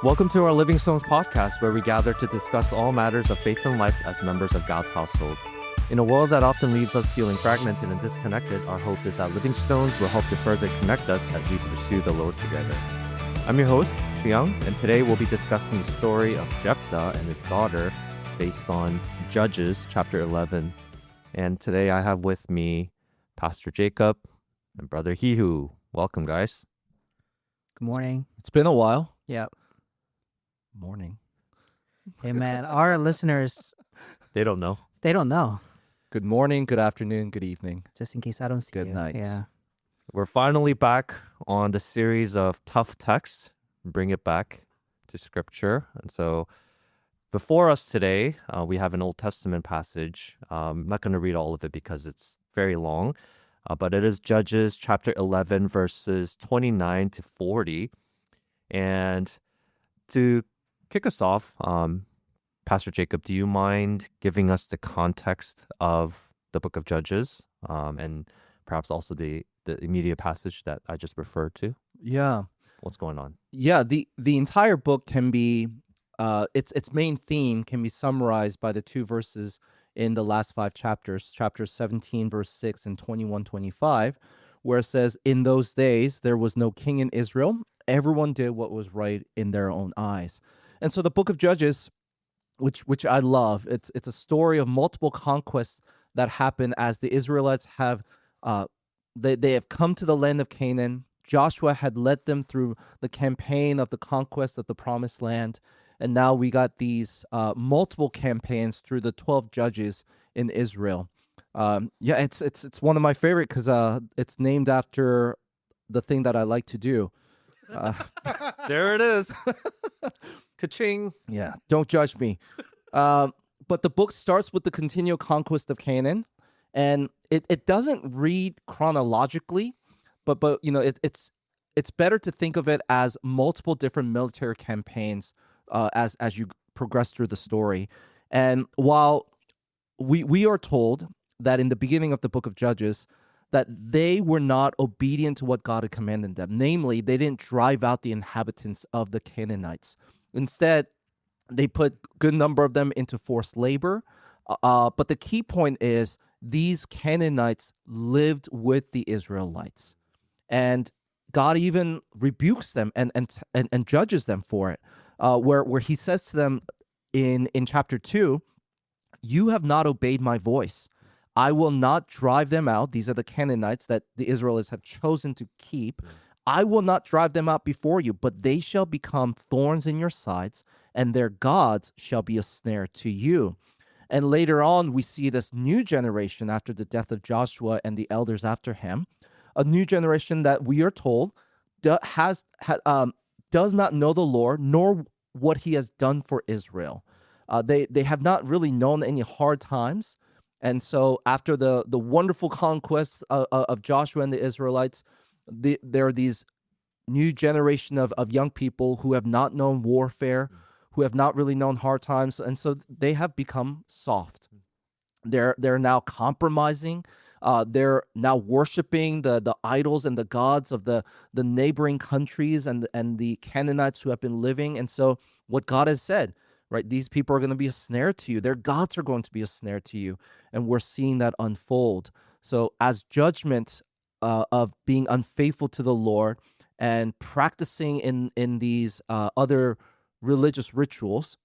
Welcome to our Living Stones podcast, where we gather to discuss all matters of faith and life as members of God's household. In a world that often leaves us feeling fragmented and disconnected, our hope is that Living Stones will help to further connect us as we pursue the Lord together. I'm your host, Siyoung, and today we'll be discussing the story of Jephthah and his daughter based on Judges chapter 11. And today I have with me Pastor Jacob and Brother Hwihu. Welcome, guys. Good morning. It's been a while. Yeah. Morning. Hey, man, our listeners, They don't know. they don't know, Good morning, good afternoon, good evening. just in case I don't see Good you. night. Yeah. We're finally back on the series of tough texts, bring it back to scripture. And so before us today, we have an Old Testament passage. I'm not going to read all of it because it's very long, but it is Judges chapter 11, verses 29 to 40. And to kick us off, Pastor Jacob, do you mind giving us the context of the book of Judges and perhaps also the immediate passage that I just referred to? Yeah. What's going on? Yeah, the entire book can be its main theme can be summarized by the two verses in the last 5 chapters, chapter 17 verse 6 and 21:25, where it says, "In those days there was no king in Israel. Everyone did what was right in their own eyes." And so the book of Judges, which I love, it's a story of multiple conquests that happen as the Israelites have they have come to the land of Canaan. Joshua had led them through the campaign of the conquest of the promised land, and now we got these multiple campaigns through the 12 judges in Israel. It's one of my favorite because it's named after the thing that I like to do. There it is. Ka-ching. Yeah, don't judge me. But the book starts with the continual conquest of Canaan, and it doesn't read chronologically, but it's better to think of it as multiple different military campaigns as you progress through the story. And while we are told that in the beginning of the book of Judges that they were not obedient to what God had commanded them, namely, they didn't drive out the inhabitants of the Canaanites. Instead, they put a good number of them into forced labor. But the key point is these Canaanites lived with the Israelites. And God even rebukes them and judges them for it, where he says to them in chapter 2, "You have not obeyed my voice. I will not drive them out." These are the Canaanites that the Israelites have chosen to keep. "I will not drive them out before you, but they shall become thorns in your sides, and their gods shall be a snare to you." And later on, we see this new generation after the death of Joshua and the elders after him, a new generation that we are told does not know the Lord nor what he has done for Israel. They have not really known any hard times. And so after the wonderful conquest of Joshua and the Israelites, there are these new generation of young people who have not known warfare, who have not really known hard times, and so they have become soft. They're now compromising. They're now worshiping the idols and the gods of the neighboring countries and the Canaanites who have been living. And so what God has said, right? These people are going to be a snare to you. Their gods are going to be a snare to you. And we're seeing that unfold. So as judgment of being unfaithful to the Lord and practicing in these other religious rituals,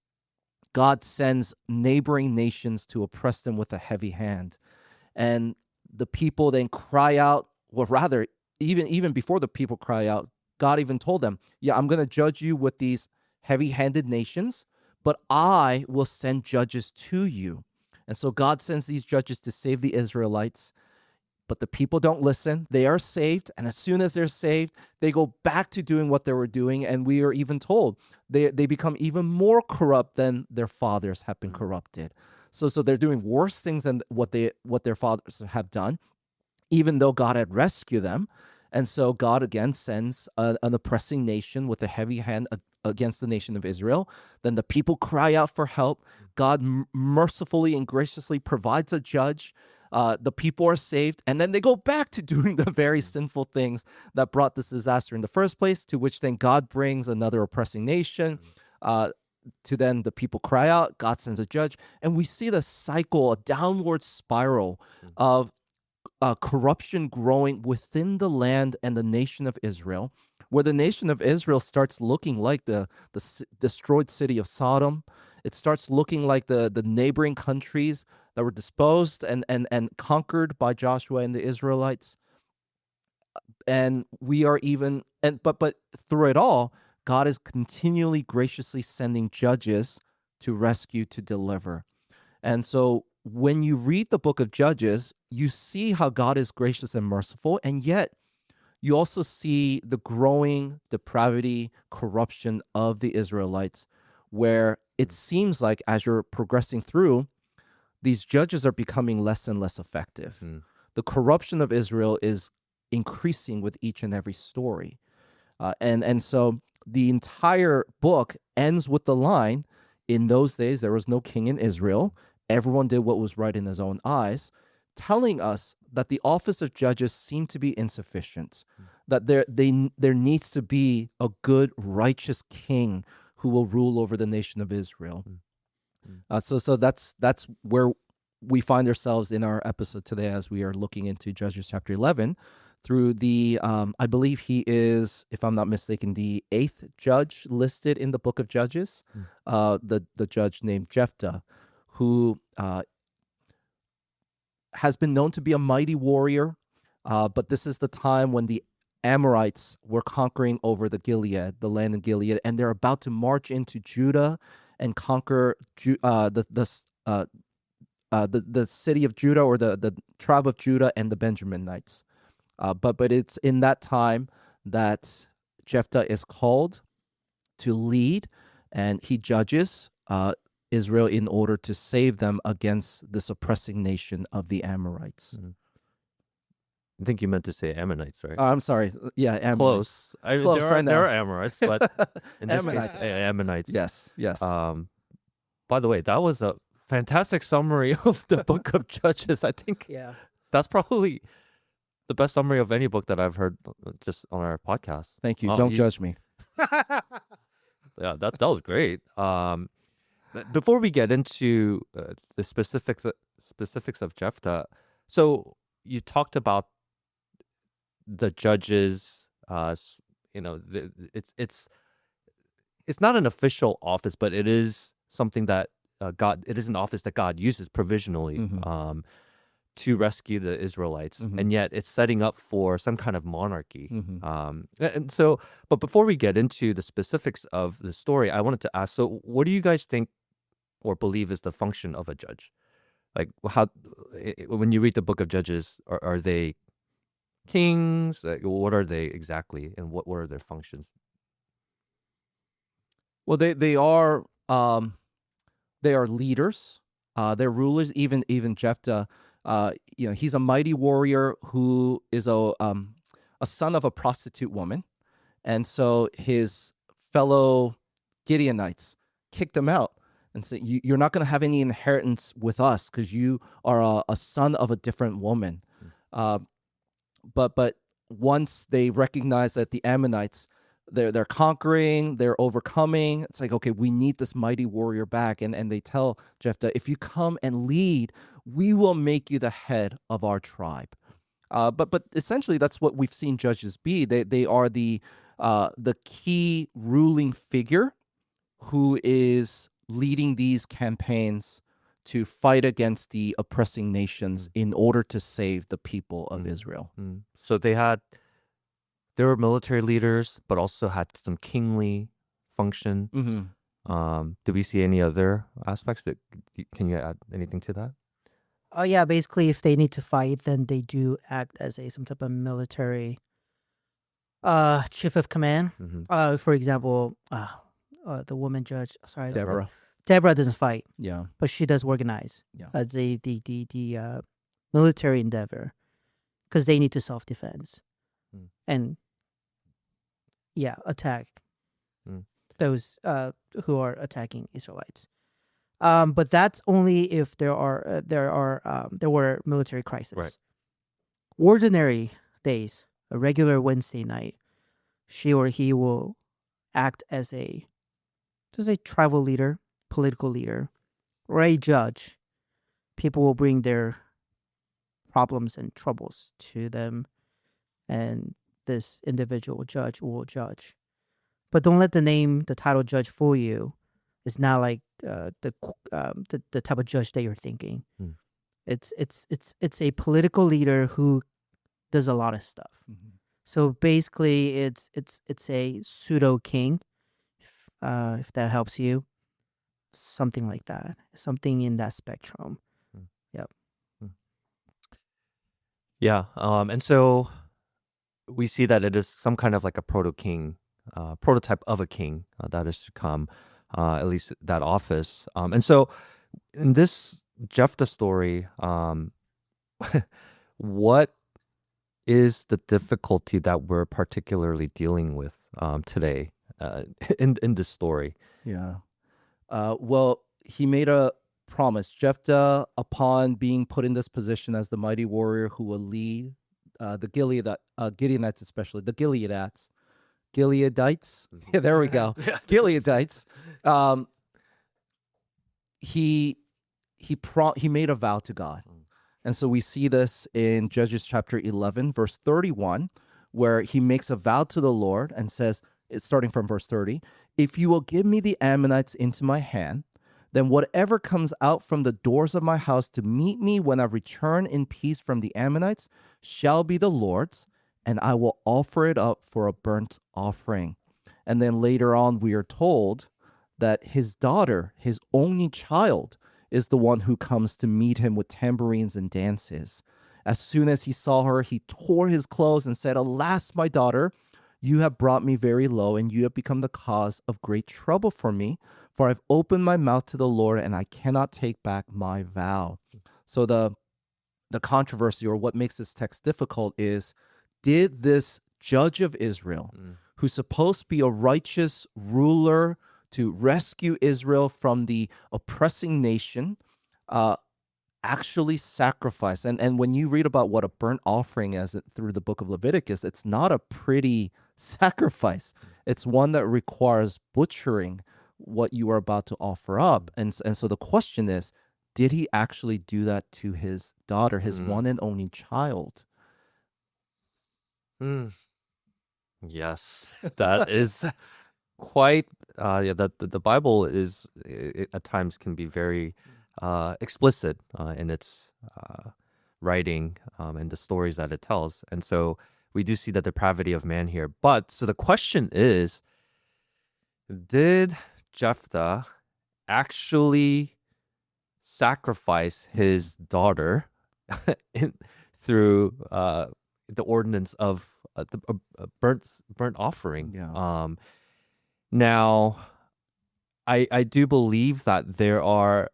God sends neighboring nations to oppress them with a heavy hand. And the people then cry out, or rather, even before the people cry out, God even told them, "Yeah, I'm going to judge you with these heavy-handed nations, but I will send judges to you." And so God sends these judges to save the Israelites, but the people don't listen. They are saved, and as soon as they're saved, they go back to doing what they were doing, and we are even told they become even more corrupt than their fathers have been corrupted. So they're doing worse things than what their fathers have done, even though God had rescued them. And so God again sends an oppressing nation with a heavy hand against the nation of Israel. Then the people cry out for help. God mercifully and graciously provides a judge. The people are saved, and then they go back to doing the very sinful things that brought this disaster in the first place, to which then God brings another oppressing nation. To then the people cry out, God sends a judge, and we see the cycle, a downward spiral of corruption growing within the land and the nation of Israel, where the nation of Israel starts looking like the destroyed city of Sodom. It starts looking like the neighboring countries that were disposed and conquered by Joshua and the Israelites. And we are even, but through it all, God is continually graciously sending judges to rescue, to deliver. And so when you read the book of Judges, you see how God is gracious and merciful, and yet you also see the growing depravity, corruption of the Israelites, where it seems like as you're progressing through, these judges are becoming less and less effective. The corruption of Israel is increasing with each and every story. And so the entire book ends with the line, in those days there was no king in Israel. Everyone did what was right in his own eyes, telling us that the office of judges seemed to be insufficient, that there needs to be a good, righteous king who will rule over the nation of Israel. So that's where we find ourselves in our episode today, as we are looking into Judges chapter 11 through the, I believe he is, if I'm not mistaken, the 8th judge listed in the book of Judges, the judge named Jephthah, who has been known to be a mighty warrior, but this is the time when the Amorites were conquering over the Gilead, the land of Gilead, and they're about to march into Judah and conquer the city of Judah, or the tribe of Judah and the Benjaminites. But it's in that time that Jephthah is called to lead, and he judges Israel in order to save them against this oppressing nation of the Amorites. I think you meant to say Ammonites, right? I'm sorry. Yeah, Amorites. Close. I mean, Close, I know. there are Amorites, but in this Ammonites. case, Ammonites. Yes. By the way, that was a fantastic summary of the book of Judges. I think Yeah. that's probably the best summary of any book that I've heard just on our podcast. Thank you. Oh, Don't judge me. Yeah, that was great. Before we get into the specifics of Jephthah, so you talked about the judges. It's not an official office, but it is something that it is an office that God uses provisionally to rescue the Israelites, and yet it's setting up for some kind of monarchy. And so, but before we get into the specifics of the story, I wanted to ask, so what do you guys think or believe is the function of a judge? Like, how, when you read the book of Judges, are they kings? Like, what are they exactly, and what are their functions? Well, they are leaders. They're rulers. Even Jephthah, he's a mighty warrior who is a son of a prostitute woman, and so his fellow Gideonites kicked him out and said, "You're not going to have any inheritance with us because you are a son of a different woman." But once they recognize that the Ammonites, they're conquering, they're overcoming, it's like, okay, we need this mighty warrior back, and they tell Jephthah, if you come and lead, we will make you the head of our tribe. But essentially, that's what we've seen judges be. They are the key ruling figure who is leading these campaigns to fight against the oppressing nations in order to save the people of Israel. So they were military leaders, but also had some kingly function. Do we see any other aspects can you add anything to that? Oh yeah, basically, if they need to fight, then they do act as some type of military chief of command. For example, the woman judge, sorry, Deborah doesn't fight. Yeah. But she does organize. Yeah. The military endeavor, because they need to self-defense and attack those who are attacking Israelites. But that's only if there were military crises. Right. Ordinary days, a regular Wednesday night, she or he will act as a tribal leader, political leader, or a judge. People will bring their problems and troubles to them, and this individual judge will judge. But don't let the title judge fool you. It's not like the type of judge that you're thinking. Mm. It's a political leader who does a lot of stuff. So basically, it's a pseudo king, if that helps you. Something like that. Something in that spectrum. Mm. Yep. Yeah. And so we see that it is some kind of like a prototype of a king that is to come, at least that office. And so in this Jephthah story, what is the difficulty that we're particularly dealing with today in this story? Yeah. Well, he made a promise. Jephthah, upon being put in this position as the mighty warrior who will lead the Gideonites, especially the Gileadites. Yeah, there we go. Gileadites. He made a vow to God. And so we see this in Judges chapter 11, verse 31, where he makes a vow to the Lord and says, it's starting from verse 30, if you will give me the Ammonites into my hand, then whatever comes out from the doors of my house to meet me when I return in peace from the Ammonites shall be the Lord's, and I will offer it up for a burnt offering. And then later on, we are told that his daughter, his only child, is the one who comes to meet him with tambourines and dances. As soon as he saw her, he tore his clothes and said, alas, my daughter, you have brought me very low, and you have become the cause of great trouble for me, for I've opened my mouth to the Lord, and I cannot take back my vow. So the controversy, or what makes this text difficult, is did this judge of Israel, who's supposed to be a righteous ruler to rescue Israel from the oppressing nation, actually sacrifice? And when you read about what a burnt offering is through the book of Leviticus, it's not a pretty sacrifice. It's one that requires butchering what you are about to offer up. And so the question is, did he actually do that to his daughter, his one and only child? Yes, that is quite the Bible is at times can be very explicit in its writing and the stories that it tells. And so we do see the depravity of man here. But so the question is, did Jephthah actually sacrifice his daughter through the ordinance of the burnt offering? Yeah. Now, I do believe that there are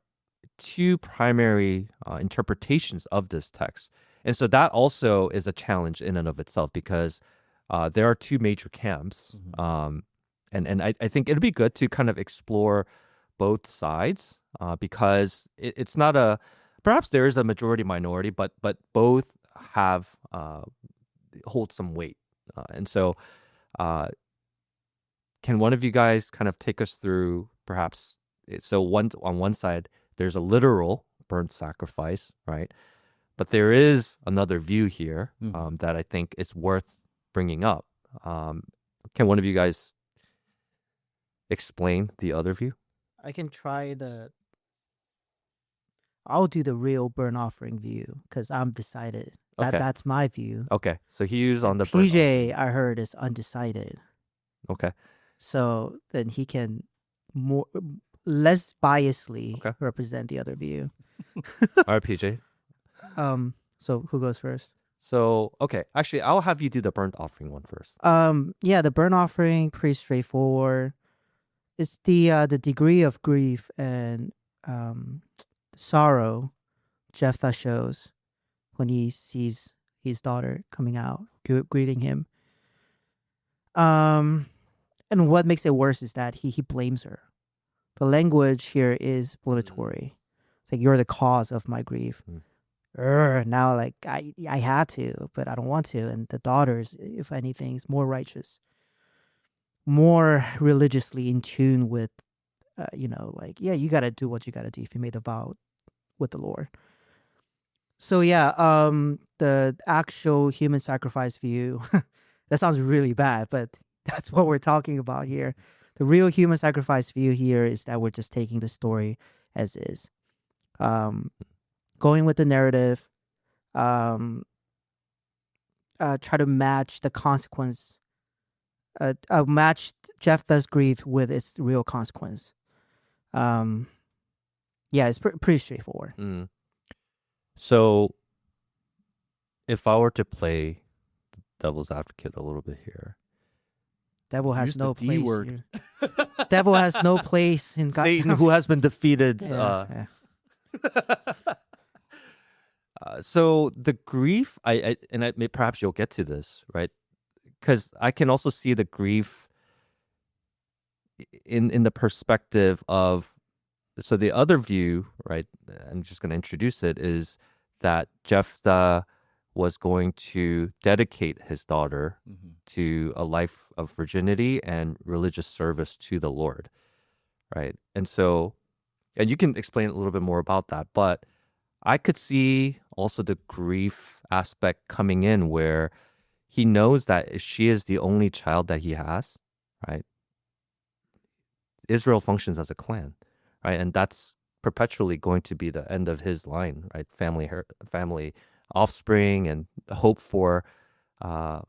two primary interpretations of this text. And so that also is a challenge in and of itself, because there are two major camps. And I think it'd be good to kind of explore both sides because it's not perhaps there is a majority minority, but both have hold some weight. And so can one of you guys kind of take us through perhaps, so on one side, there's a literal burnt sacrifice, right? But there is another view here that I think is worth bringing up. Can one of you guys explain the other view? I can try I'll do the real burnt offering view because I'm decided. Okay. That's my view. Okay, so he's on the burnt PJ, I heard, is undecided. Okay. So then he can less biasly Okay. represent the other view. All right, PJ. So who goes first? So, okay, actually, I'll have you do the burnt offering one first. Yeah, the burnt offering, pretty straightforward. It's the degree of grief and sorrow Jephthah shows when he sees his daughter coming out, greeting him. And what makes it worse is that he blames her. the language here is exploratory. It's like, you're the cause of my grief. Now, like, I had to, but I don't want to. And the daughters, if anything, is more righteous, more religiously in tune with, like, yeah, you got to do what you got to do if you made a vow with the Lord. So yeah, the actual human sacrifice view, that sounds really bad, but that's what we're talking about here. The real human sacrifice view here is that we're just taking the story as is, going with the narrative, try to match the consequence, match Jephthah's grief with its real consequence. Yeah, it's pretty straightforward. So, if I were to play devil's advocate a little bit here, Devil has Use the no D place word. here. Devil has no place in God. Satan, who has been defeated. Yeah. So the grief, perhaps you'll get to this, right? Because I can also see the grief in the perspective of, so the other view, right? I'm just going to introduce it, is that Jephthah was going to dedicate his daughter to a life of virginity and religious service to the Lord, right? And so, and you can explain a little bit more about that, but I could see also the grief aspect coming in where he knows that she is the only child that he has, right? Israel functions as a clan, right? And that's perpetually going to be the end of his line, right? Family offspring, and hope for a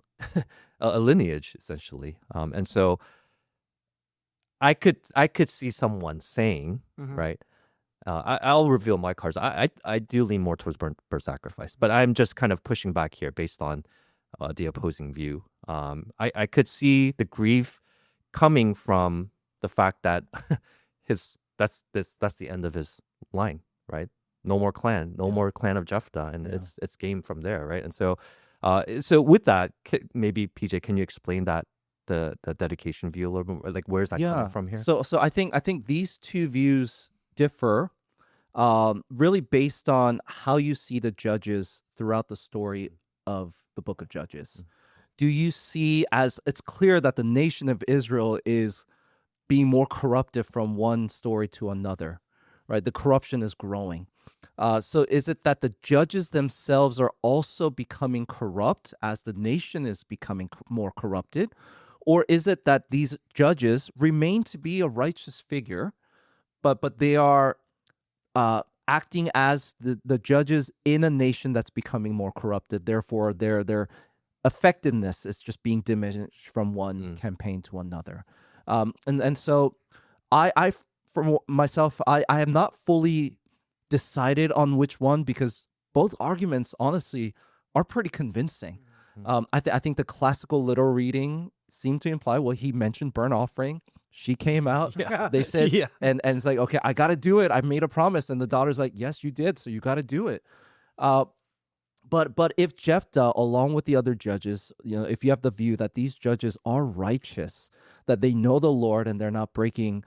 lineage, essentially. And so I could see someone saying, right? I'll reveal my cards. I do lean more towards burnt sacrifice, but I'm just kind of pushing back here based on the opposing view. I could see the grief coming from the fact that that's the end of his line, right? No more clan, no more clan of Jephthah, and it's game from there, right? And so, so with that, maybe PJ, can you explain that the dedication view a little bit more? Like, where's that coming from here? So I think these two views differ, really based on how you see the judges throughout the story of the book of Judges. Do you see, as it's clear that the nation of Israel is being more corrupted from one story to another, right? The corruption is growing. So is it that the judges themselves are also becoming corrupt as the nation is becoming more corrupted? Or is it that these judges remain to be a righteous figure, but they are acting as the judges in a nation that's becoming more corrupted? Therefore, their effectiveness is just being diminished from one campaign to another. And so I for myself, I am not fully decided on which one, because both arguments, honestly, are pretty convincing. I think the classical literal reading seemed to imply, well, he mentioned burnt offering. She came out. They said, and it's like, okay, I got to do it. I made a promise. And the daughter's like, yes, you did. So you got to do it. But if Jephthah, along with the other judges, if you have the view that these judges are righteous, that they know the Lord and they're not breaking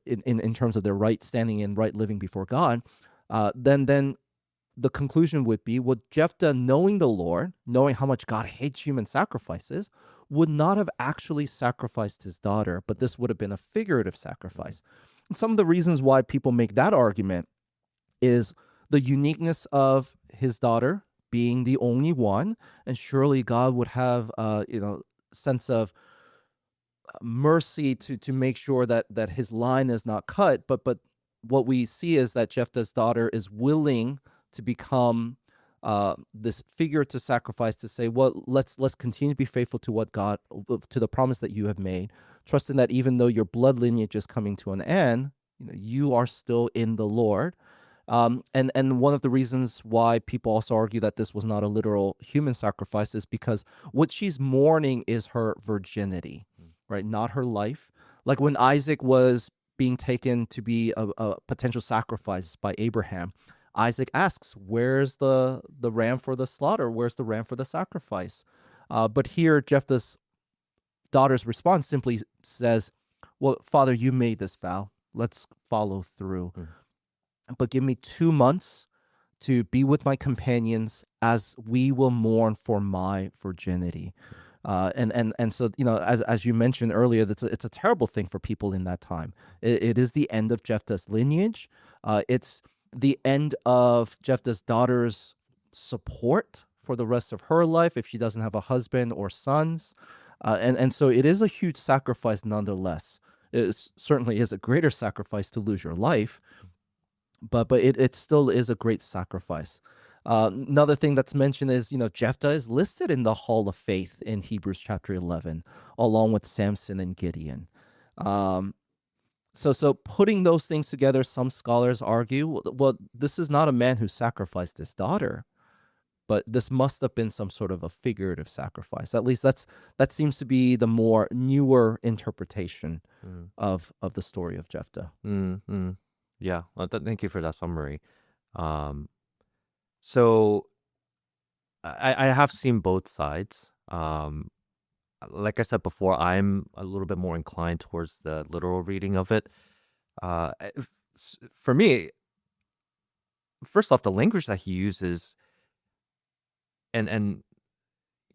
in terms of their right standing and right living before God, then the conclusion would be, would Jephthah, knowing the Lord, knowing how much God hates human sacrifices, would not have actually sacrificed his daughter, but this would have been a figurative sacrifice. And some of the reasons why people make that argument is the uniqueness of his daughter being the only one, and surely God would have sense of mercy to make sure that his line is not cut. But what we see is that Jephthah's daughter is willing to become this figure to sacrifice, to say, well, let's continue to be faithful to what God, to the promise that you have made, trusting that even though your blood lineage is coming to an end, you are still in the Lord. And one of the reasons why people also argue that this was not a literal human sacrifice is because what she's mourning is her virginity, right? Not her life. Like when Isaac was being taken to be a potential sacrifice by Abraham, Isaac asks, where's the ram for the slaughter? Where's the ram for the sacrifice? But here, Jephthah's daughter's response simply says, well, Father, you made this vow. let's follow through. Mm. But give me 2 months to be with my companions as we will mourn for my virginity. And so, as you mentioned earlier, it's a terrible thing for people in that time. It is the end of Jephthah's lineage. It's the end of Jephthah's daughter's support for the rest of her life if she doesn't have a husband or sons. And so it is a huge sacrifice nonetheless. Certainly is a greater sacrifice to lose your life, but it still is a great sacrifice. Another thing that's mentioned is, Jephthah is listed in the Hall of Faith in Hebrews chapter 11, along with Samson and Gideon. So putting those things together, some scholars argue, well, this is not a man who sacrificed his daughter, but this must have been some sort of a figurative sacrifice. At least that seems to be the more newer interpretation of the story of Jephthah. Yeah, thank you for that summary. So I have seen both sides. Like I said before, I'm a little bit more inclined towards the literal reading of it. For me, first off, the language that he uses, and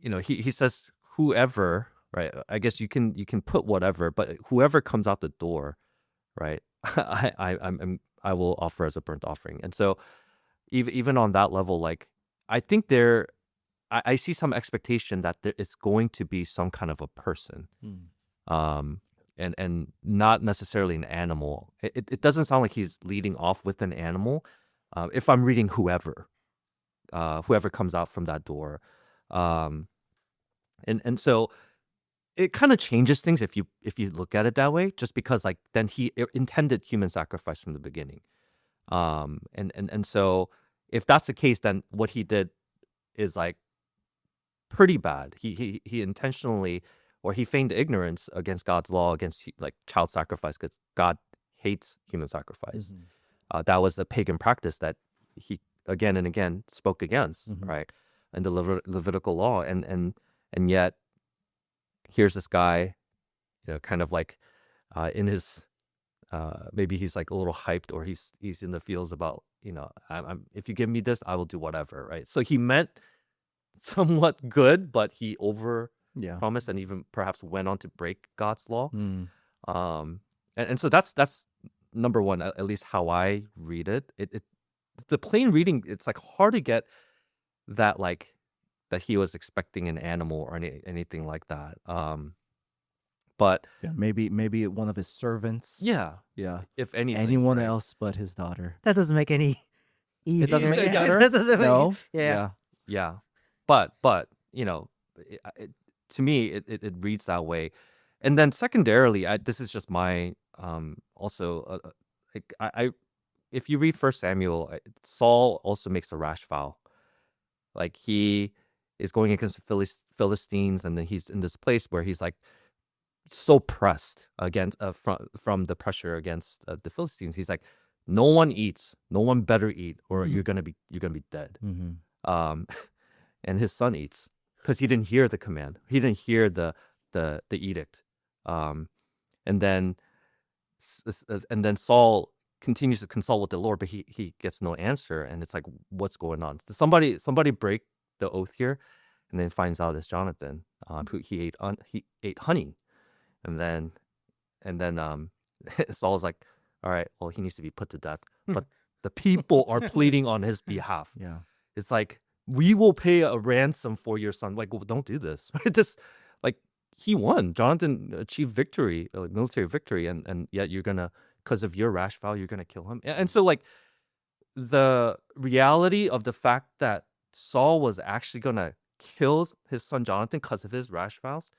he says whoever, right? I guess you can put whatever, but whoever comes out the door, right? I will offer as a burnt offering. And so even on that level, like I think I see some expectation that it's going to be some kind of a person, and not necessarily an animal. It doesn't sound like he's leading off with an animal. If I'm reading whoever comes out from that door, and so it kind of changes things if you look at it that way. Just because like then he intended human sacrifice from the beginning, and so if that's the case, then what he did is like pretty bad. He intentionally, or he feigned ignorance against God's law against like child sacrifice, because God hates human sacrifice. That was the pagan practice that he again and again spoke against, right, in the Levitical law, and yet here's this guy, kind of like in his maybe he's like a little hyped, or he's in the fields about, I'm if you give me this, I will do whatever, right? So he meant somewhat good, but he promised and even perhaps went on to break God's law. And so that's number one, at least how I read it. The plain reading, it's like hard to get that, like that he was expecting an animal or anything like that. But yeah, maybe one of his servants. Yeah, if anything, anyone right? else but his daughter. That doesn't make any easy. It doesn't make it Yeah. better. That doesn't make No. yeah. Yeah, but to me it reads that way. And then secondarily, this is just my also like I if you read First Samuel, Saul also makes a rash vow. Like he is going against the Philistines, and then he's in this place where he's like so pressed against from the pressure against the Philistines. He's like, no one eats, no one better eat, or you're gonna be dead. And his son eats because he didn't hear the command. He didn't hear the edict. And then Saul continues to consult with the Lord, but he gets no answer, and it's like, what's going on? So somebody break the oath here, and then finds out it's Jonathan, who he ate honey, and then Saul's like, all right, well, he needs to be put to death, but the people are pleading on his behalf. Yeah. It's like, we will pay a ransom for your son. Like, well, don't do this. This, like, he won. Jonathan achieved victory, military victory, and yet you're gonna, because of your rash vow, you're gonna kill him. And so, like, the reality of the fact that Saul was actually gonna kill his son Jonathan because of his rash vows.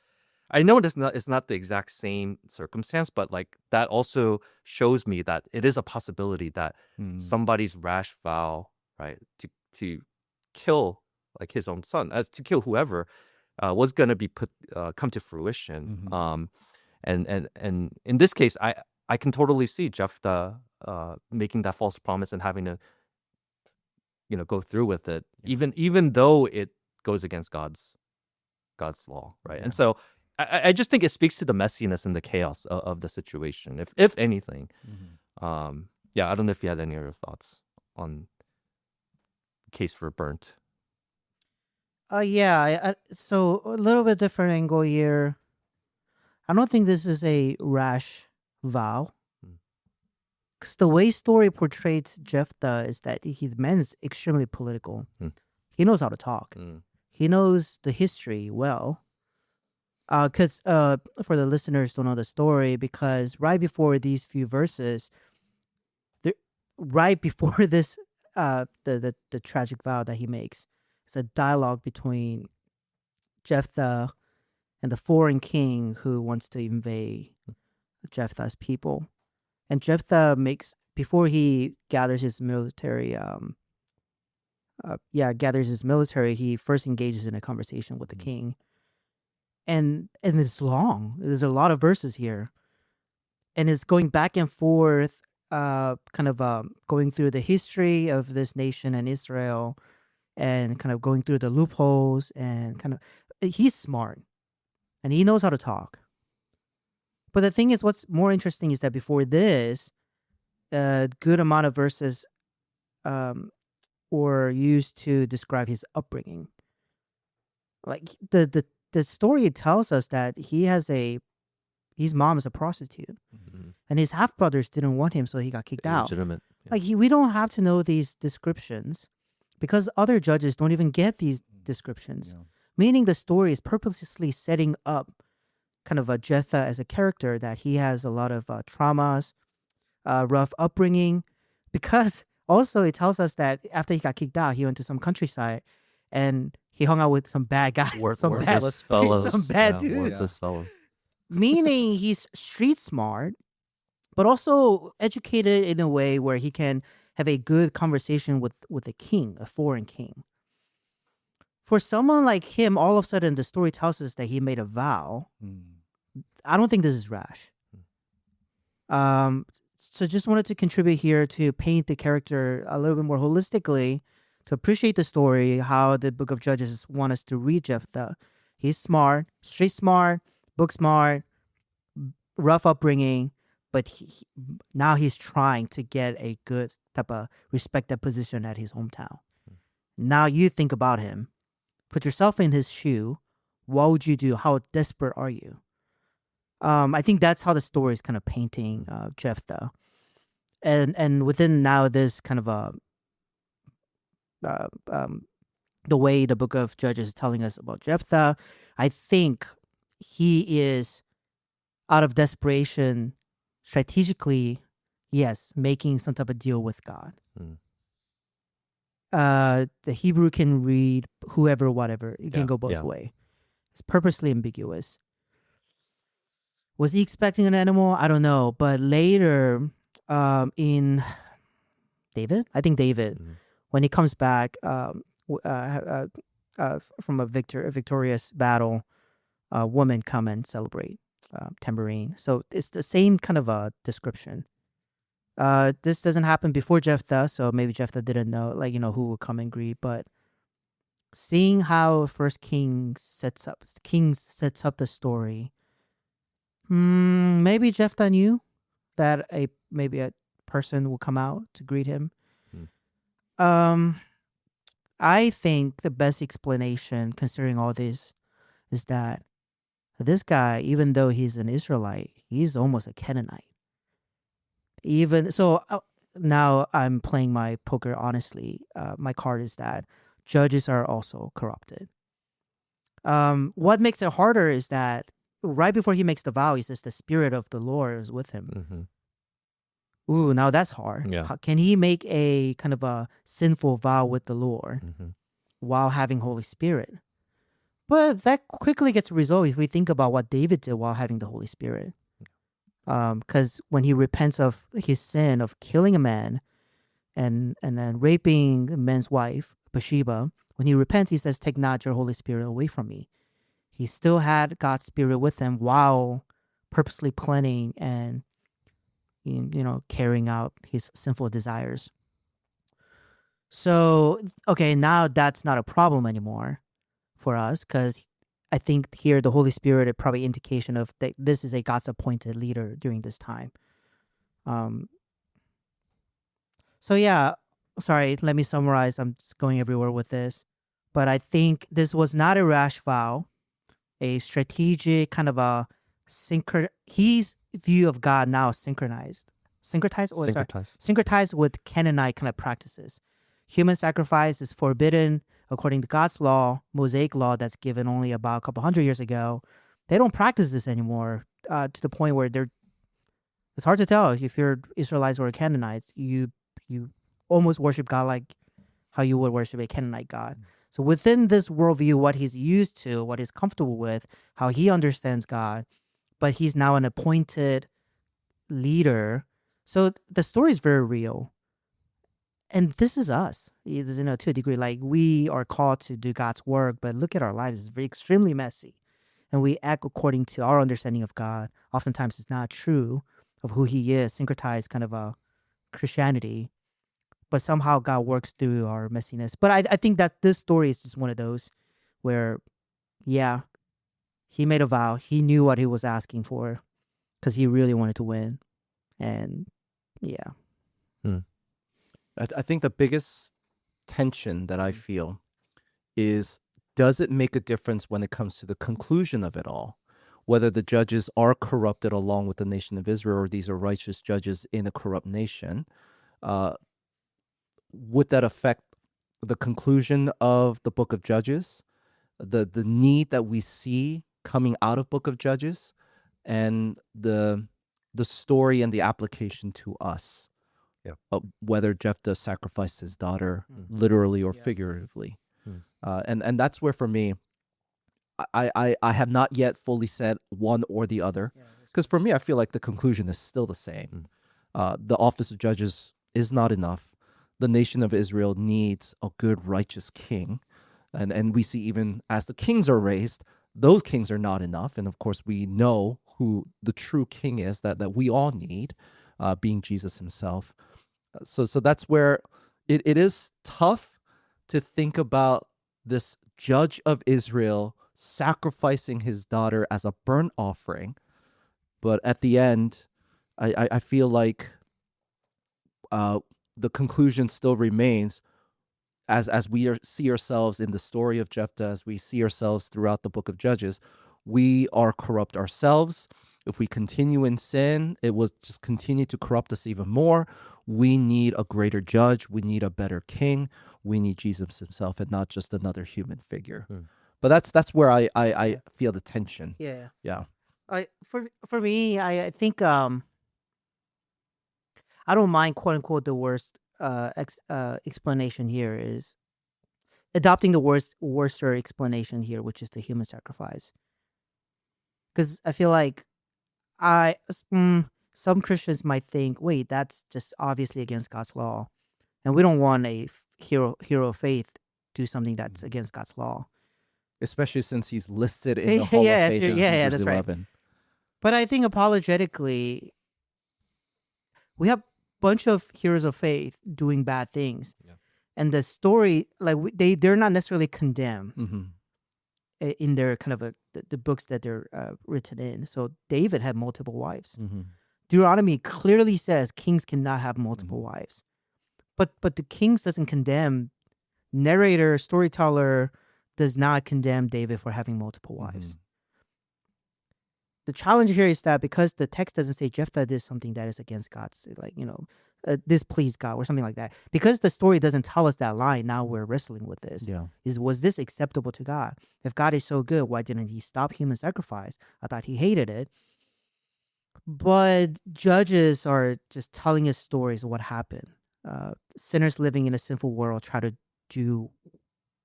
I know it's not the exact same circumstance, but like that also shows me that it is a possibility that somebody's rash vow, right, to kill like his own son, as to kill whoever, was gonna be come to fruition. And in this case, I can totally see Jephthah making that false promise and having to go through with it, even though it goes against God's law, right? Yeah. And so I just think it speaks to the messiness and the chaos of the situation, if anything. Yeah, I don't know if you had any other thoughts on case for burnt. Yeah. So a little bit different angle here. I don't think this is a rash vow. Mm. Because the way story portrays Jephthah is that the man is extremely political. He knows how to talk. He knows the history well. Because for the listeners who don't know the story, because right before these few verses, right before this, the tragic vow that he makes, it's a dialogue between Jephthah and the foreign king who wants to invade Jephthah's people. And Jephthah makes, before he gathers his military, he first engages in a conversation with the king. And it's long. There's a lot of verses here. And it's going back and forth, going through the history of this nation and Israel, and kind of going through the loopholes, and he's smart and he knows how to talk. But the thing is, what's more interesting is that before this, a good amount of verses were used to describe his upbringing. Like the story tells us that his mom is a prostitute, and his half brothers didn't want him, so he got kicked out. Illegitimate. Yeah. Like we don't have to know these descriptions, because other judges don't even get these descriptions. Yeah. Meaning the story is purposely setting up kind of a Jephthah as a character, that he has a lot of traumas, rough upbringing, because also it tells us that after he got kicked out, he went to some countryside and he hung out with some bad guys, Worthless fellows. some bad dudes. Worthless fellows. Meaning he's street smart, but also educated in a way where he can have a good conversation with a king, a foreign king. For someone like him, all of a sudden the story tells us that he made a vow. I don't think this is rash. So just wanted to contribute here to paint the character a little bit more holistically, to appreciate the story, how the book of Judges want us to read Jephthah. He's smart, street smart, book smart, rough upbringing, but now he's trying to get a good type of respected position at his hometown. Now you think about him. Put yourself in his shoe. What would you do? How desperate are you? I think that's how the story is kind of painting Jephthah. And within now this kind of the way the book of Judges is telling us about Jephthah, I think he is, out of desperation, strategically, yes, making some type of deal with God. The Hebrew can read whoever, whatever. It can go both ways. It's purposely ambiguous. Was he expecting an animal? I don't know. But later, in David, when he comes back from a victorious battle, women come and celebrate, tambourine. So it's the same kind of a description. This doesn't happen before Jephthah, so maybe Jephthah didn't know, who would come and greet. But seeing how First King sets up the story, maybe Jephthah knew that maybe a person will come out to greet him. I think the best explanation, considering all this, is that this guy, even though he's an Israelite, he's almost a Canaanite. Even so, now I'm playing my poker honestly. My card is that judges are also corrupted. What makes it harder is that right before he makes the vow, he says the Spirit of the Lord is with him. Ooh, now that's hard. Yeah. How can he make a kind of a sinful vow with the Lord while having Holy Spirit? But that quickly gets resolved if we think about what David did while having the Holy Spirit. Because when he repents of his sin of killing a man and then raping a man's wife, Bathsheba, when he repents, he says, "Take not your Holy Spirit away from me." He still had God's Spirit with him while purposely planning and carrying out his sinful desires. So, okay, now that's not a problem anymore for us, because I think here the Holy Spirit is probably indication of that this is a God's appointed leader during this time. So yeah, sorry, let me summarize. I'm just going everywhere with this. But I think this was not a rash vow, a strategic kind of a his view of God now synchronized. Syncretized with Canaanite kind of practices. Human sacrifice is forbidden according to God's law, Mosaic law that's given only about a couple hundred years ago. They don't practice this anymore to the point where it's hard to tell if you're Israelites or Canaanites. You almost worship God like how you would worship a Canaanite God. So within this worldview, what he's used to, what he's comfortable with, how he understands God, but he's now an appointed leader. So the story is very real. And this is us, to a degree. Like, we are called to do God's work, but look at our lives. It's extremely messy. And we act according to our understanding of God. Oftentimes it's not true of who he is, syncretized kind of a Christianity. But somehow God works through our messiness. But I think that this story is just one of those where, yeah, he made a vow. He knew what he was asking for because he really wanted to win. And yeah. I think the biggest tension that I feel is, does it make a difference when it comes to the conclusion of it all? Whether the judges are corrupted along with the nation of Israel, or these are righteous judges in a corrupt nation, would that affect the conclusion of the book of Judges, the need that we see coming out of book of Judges, and the story and the application to us? Whether Jephthah sacrificed his daughter literally or figuratively. And that's where, for me, I have not yet fully said one or the other. Because for me, I feel like the conclusion is still the same. The office of judges is not enough. The nation of Israel needs a good, righteous king. And we see, even as the kings are raised, those kings are not enough. And of course, we know who the true king is that we all need, being Jesus himself. So that's where it is tough to think about this judge of Israel sacrificing his daughter as a burnt offering. But at the end, I feel like the conclusion still remains, as we see ourselves in the story of Jephthah, as we see ourselves throughout the book of Judges, we are corrupt ourselves. If we continue in sin, it will just continue to corrupt us even more. We need a greater judge. We need a better king. We need Jesus himself, and not just another human figure. But that's where I feel the tension. Yeah. For me, I think I don't mind, quote unquote, the worst explanation here is adopting the worser explanation here, which is the human sacrifice. Because I feel like some Christians might think, wait, that's just obviously against God's law, and we don't want a hero of faith do something that's against God's law. Especially since he's listed in the Hall of Faith in Hebrews 11. Right. But I think apologetically, we have a bunch of heroes of faith doing bad things, and the story, like, they're not necessarily condemned in their kind of the books that they're written in. So David had multiple wives. Deuteronomy clearly says kings cannot have multiple wives, but the kings doesn't condemn. Narrator, storyteller does not condemn David for having multiple wives. The challenge here is that because the text doesn't say Jephthah did something that is against God's, like, displeased God or something like that, because the story doesn't tell us that line, now we're wrestling with this. Was this acceptable to God? If God is so good, why didn't he stop human sacrifice? I thought he hated it. But judges are just telling us stories of what happened. Sinners living in a sinful world try to do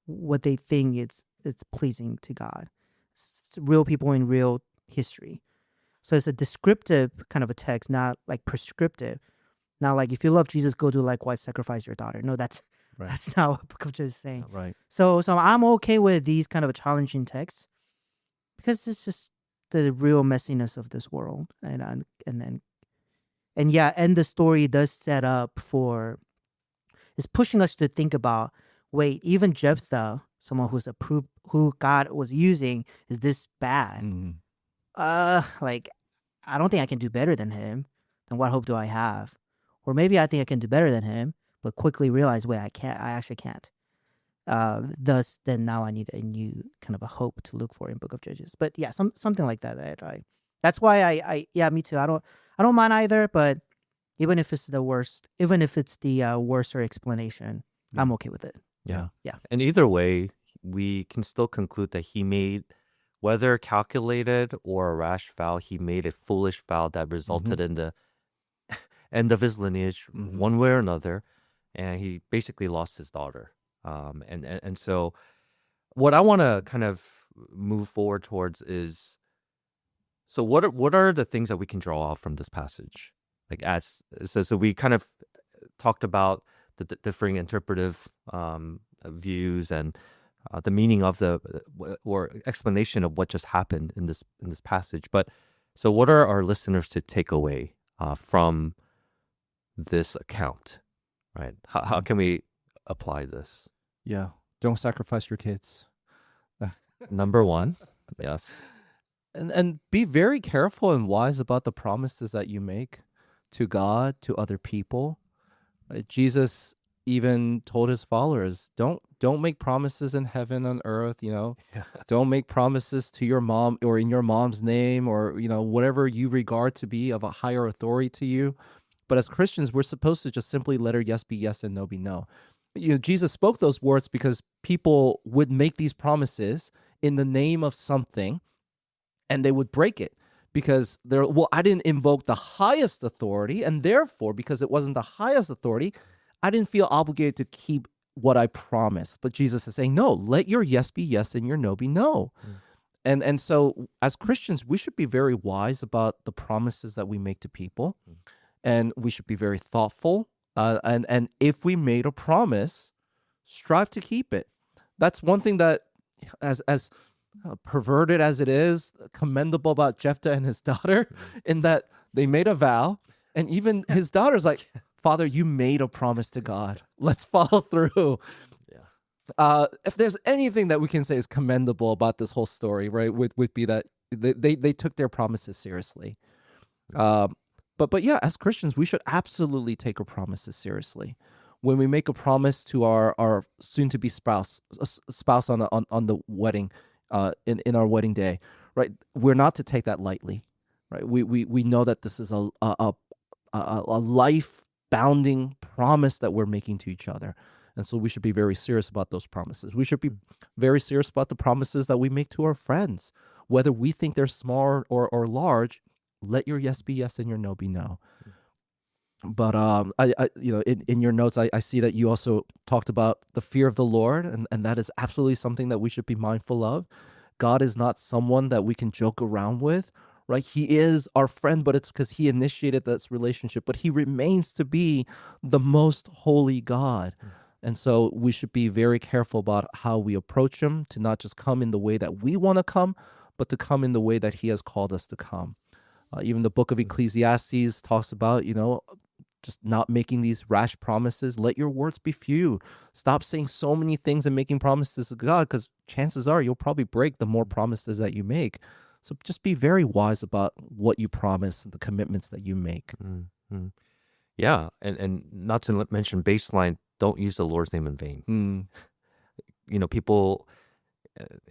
what they think it's pleasing to God. It's real people in real history. So it's a descriptive kind of a text, not like prescriptive. Not like, if you love Jesus, go do likewise, sacrifice your daughter. No, that's not what Book of Judges is saying. Right. So I'm okay with these kind of challenging texts because it's just the real messiness of this world, and the story does set up for, it's pushing us to think about wait, even Jephthah, someone who's approved, who God was using, is this bad? Mm. Like, I don't think I can do better than him. Then what hope do I have? Or maybe I think I can do better than him, but quickly realize, wait, I can't. I actually can't. Thus, then now I need a new kind of a hope to look for in Book of Judges. But yeah, something like that. That's why yeah, me too. I don't mind either. But even if it's the worst, even if it's the worser explanation, I'm okay with it. Yeah. Yeah. And either way, we can still conclude that he made, whether calculated or a rash vow, he made a foolish vow that resulted in the end of his lineage, one way or another, and he basically lost his daughter. And so, what I want to kind of move forward towards is, so what are the things that we can draw off from this passage? Like so we kind of talked about the differing interpretive views and the meaning of or explanation of what just happened in this passage. But so, what are our listeners to take away from this account? Right? How can we apply this? Yeah. Don't sacrifice your kids. Number one, yes. And be very careful and wise about the promises that you make to God, to other people. Right? Jesus even told his followers, don't make promises in heaven on earth, Don't make promises to your mom or in your mom's name or, whatever you regard to be of a higher authority to you. But as Christians, we're supposed to just simply let our yes be yes and no be no. Jesus spoke those words because people would make these promises in the name of something and they would break it because I didn't invoke the highest authority, and therefore, because it wasn't the highest authority, I didn't feel obligated to keep what I promised. But Jesus is saying, no, let your yes be yes and your no be no. And so as Christians, we should be very wise about the promises that we make to people, and we should be very thoughtful. And if we made a promise, strive to keep it. That's one thing that, as perverted as it is, commendable about Jephthah and his daughter, in that they made a vow, and even his daughter's like, Father, you made a promise to God. Let's follow through. If there's anything that we can say is commendable about this whole story, right, would be that they took their promises seriously. But yeah, as Christians, we should absolutely take our promises seriously. When we make a promise to our soon-to-be spouse on the wedding, in our wedding day, right, we're not to take that lightly, right? We know that this is a life-bounding promise that we're making to each other, and so we should be very serious about those promises. We should be very serious about the promises that we make to our friends, whether we think they're small or large. Let your yes be yes and your no be no. But in your notes, I see that you also talked about the fear of the Lord, and that is absolutely something that we should be mindful of. God is not someone that we can joke around with, right? He is our friend, but it's because he initiated this relationship, but he remains to be the most holy God. And so we should be very careful about how we approach him, to not just come in the way that we want to come, but to come in the way that he has called us to come. Even the book of Ecclesiastes talks about, just not making these rash promises. Let your words be few. Stop saying so many things and making promises to God, because chances are you'll probably break the more promises that you make. So just be very wise about what you promise, the commitments that you make. Yeah, and not to mention baseline, don't use the Lord's name in vain. People,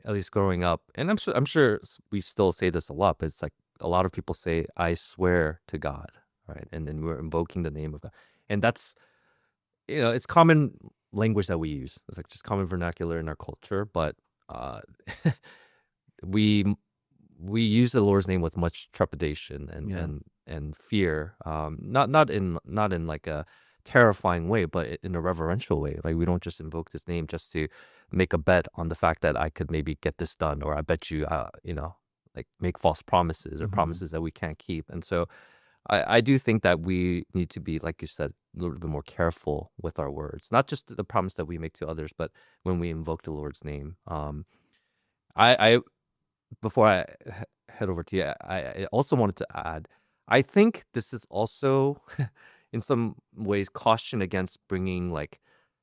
at least growing up, and I'm sure we still say this a lot, but it's like a lot of people say, I swear to God, right? And then we're invoking the name of God. And that's, it's common language that we use. It's like just common vernacular in our culture, but we use the Lord's name with much trepidation and fear. Not in like a terrifying way, but in a reverential way. Like, we don't just invoke this name just to make a bet on the fact that I could maybe get this done, or I bet you, like make false promises or promises that we can't keep. And so I do think that we need to be, like you said, a little bit more careful with our words, not just the promise that we make to others, but when we invoke the Lord's name. I before I head over to you, I also wanted to add, I think this is also in some ways caution against bringing like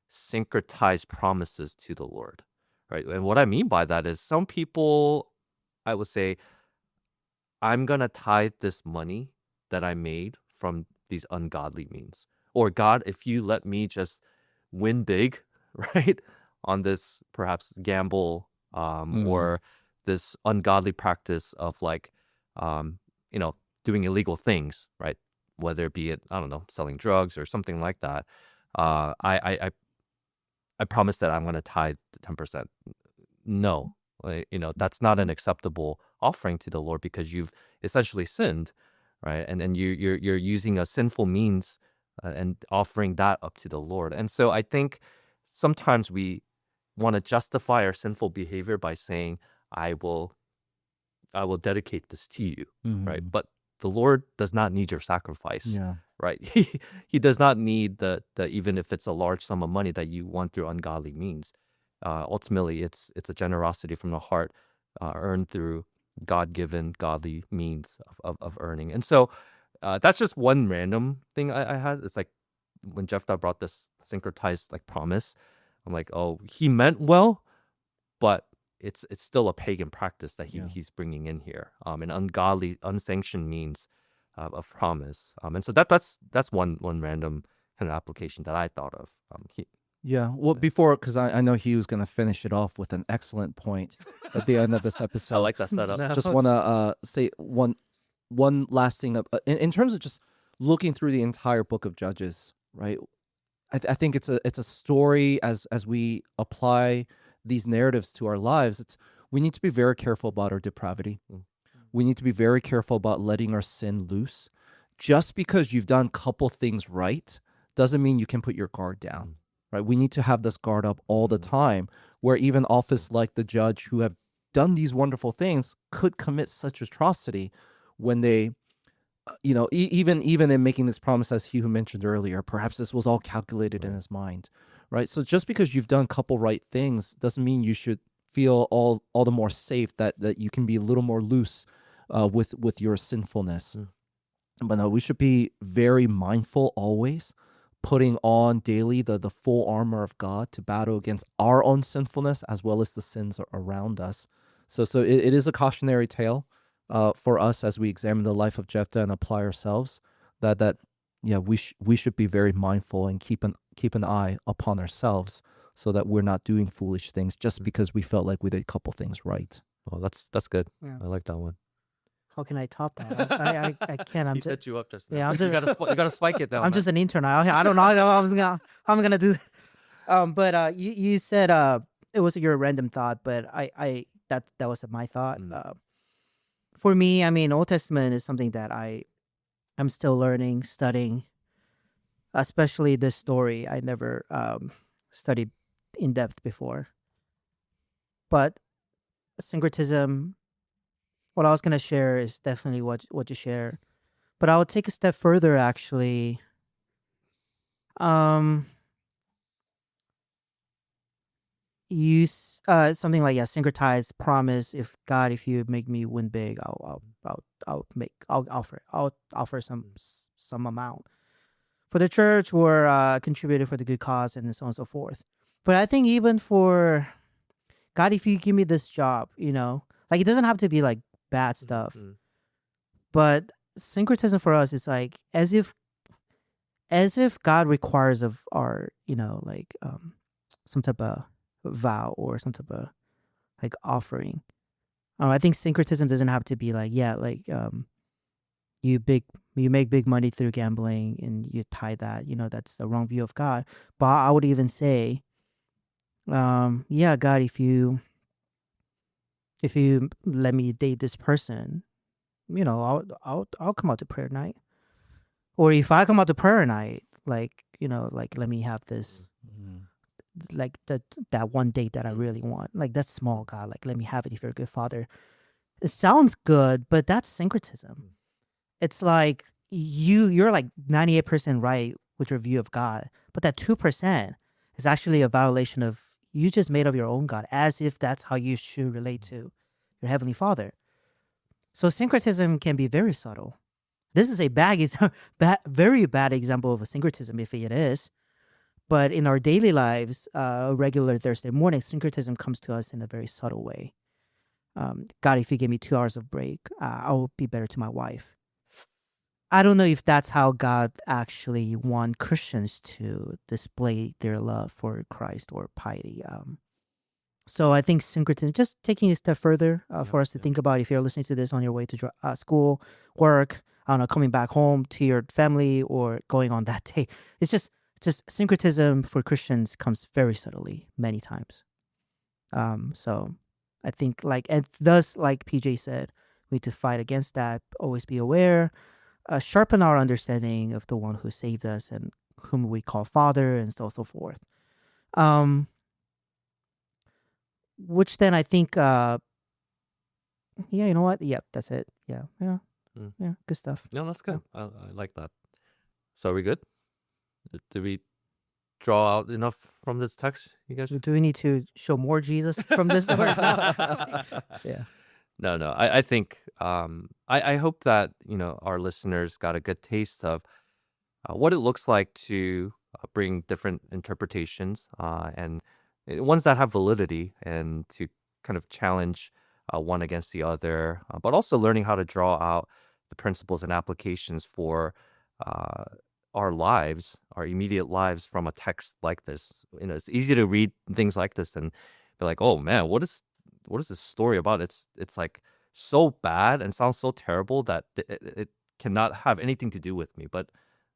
syncretize promises to the Lord, right? And what I mean by that is some people, I would say, I'm going to tithe this money that I made from these ungodly means. Or God, if you let me just win big, right, on this perhaps gamble or this ungodly practice of like, you know, doing illegal things, right? Whether it be it, I don't know, selling drugs or something like that. I promise that I'm going to tithe the 10%. No, that's not an acceptable offering to the Lord because you've essentially sinned, right? And then you're using a sinful means and offering that up to the Lord. And so I think sometimes we want to justify our sinful behavior by saying, I will dedicate this to you, right? But the Lord does not need your sacrifice, right? He does not need the even if it's a large sum of money that you won through ungodly means. Ultimately, it's a generosity from the heart earned through God-given, godly means of earning. And so that's just one random thing I had. It's like when Jephthah brought this syncretized like promise, I'm like, oh, he meant well, but it's still a pagan practice that he's bringing in here, an ungodly, unsanctioned means of promise. And so that's one random kind of application that I thought of. Well, before, because I know he was going to finish it off with an excellent point at the end of this episode. I like that setup. Just want to say one last thing. In terms of just looking through the entire book of Judges, right? I think it's a story as we apply these narratives to our lives. We need to be very careful about our depravity. We need to be very careful about letting our sin loose. Just because you've done a couple things right doesn't mean you can put your guard down. Right? We need to have this guard up all the time, where even office like the judge who have done these wonderful things could commit such atrocity when they, even in making this promise, as Hugh mentioned earlier, perhaps this was all calculated in his mind, right? So just because you've done a couple right things doesn't mean you should feel all the more safe that you can be a little more loose with your sinfulness. But no, we should be very mindful always, putting on daily the full armor of God to battle against our own sinfulness as well as the sins around us. So it is a cautionary tale for us as we examine the life of Jephthah and apply ourselves. We should be very mindful and keep an eye upon ourselves so that we're not doing foolish things just because we felt like we did a couple things right. Oh, that's good. Yeah. I like that one. How can I top that? I can't. He set you up just now. Yeah, you gotta spike it down. I'm just an intern. I don't know how I'm gonna do that. But you said it was your random thought, but that was my thought. For me, I mean, Old Testament is something that I'm still learning, studying, especially this story. I never studied in depth before. But syncretism, what I was gonna share is definitely what you share. But I would take a step further, actually. Use something like syncretized promise. If you make me win big, I'll offer some amount for the church or contribute for the good cause and so on and so forth. But I think even for God, if you give me this job, like it doesn't have to be like bad stuff, but syncretism for us is like as if God requires of our some type of vow or some type of like offering. I think syncretism doesn't have to be like you make big money through gambling and you tie that, that's the wrong view of God. But I would even say, God, if you let me date this person, I'll come out to prayer night. Or if I come out to prayer night, let me have this, like that one date that I really want. Like that's small, God. Like let me have it if you're a good father. It sounds good, but that's syncretism. It's like you're like 98% right with your view of God, but that 2% is actually a violation of you just made up your own God, as if that's how you should relate to your Heavenly Father. So syncretism can be very subtle. This is a very bad example of a syncretism, if it is. But in our daily lives, regular Thursday morning, syncretism comes to us in a very subtle way. God, if you give me 2 hours of break, I will be better to my wife. I don't know if that's how God actually want Christians to display their love for Christ or piety. So I think syncretism, just taking a step further for us to think about, if you're listening to this on your way to school, work, I don't know, coming back home to your family or going on that day. It's just syncretism for Christians comes very subtly many times. So I think and thus, like PJ said, we need to fight against that, always be aware, sharpen our understanding of the one who saved us and whom we call Father, and so forth. Which then I think, you know what? Yep, that's it. Yeah, good stuff. No, that's good. I like that. So are we good? Did we draw out enough from this text, you guys? Do we need to show more Jesus from this? Or yeah. No. I think I hope that our listeners got a good taste of what it looks like to bring different interpretations and ones that have validity, and to kind of challenge one against the other, but also learning how to draw out the principles and applications for our lives, our immediate lives, from a text like this. It's easy to read things like this and be like, oh man, what is this story about? It's like so bad and sounds so terrible that it cannot have anything to do with me. But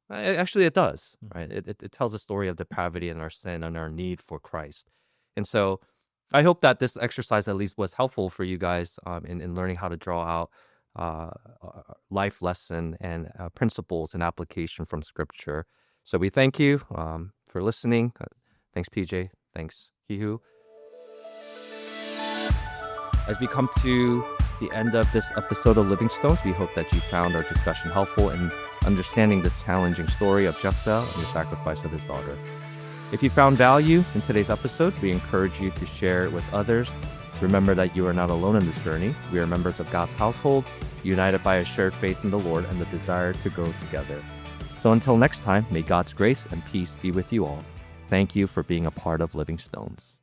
actually it does, right? It tells a story of depravity and our sin and our need for Christ. And so I hope that this exercise at least was helpful for you guys in learning how to draw out life lesson and principles and application from Scripture. So we thank you for listening. Thanks, PJ. Thanks, Hwihu. As we come to the end of this episode of Living Stones, we hope that you found our discussion helpful in understanding this challenging story of Jephthah and the sacrifice of his daughter. If you found value in today's episode, we encourage you to share it with others. Remember that you are not alone in this journey. We are members of God's household, united by a shared faith in the Lord and the desire to grow together. So until next time, may God's grace and peace be with you all. Thank you for being a part of Living Stones.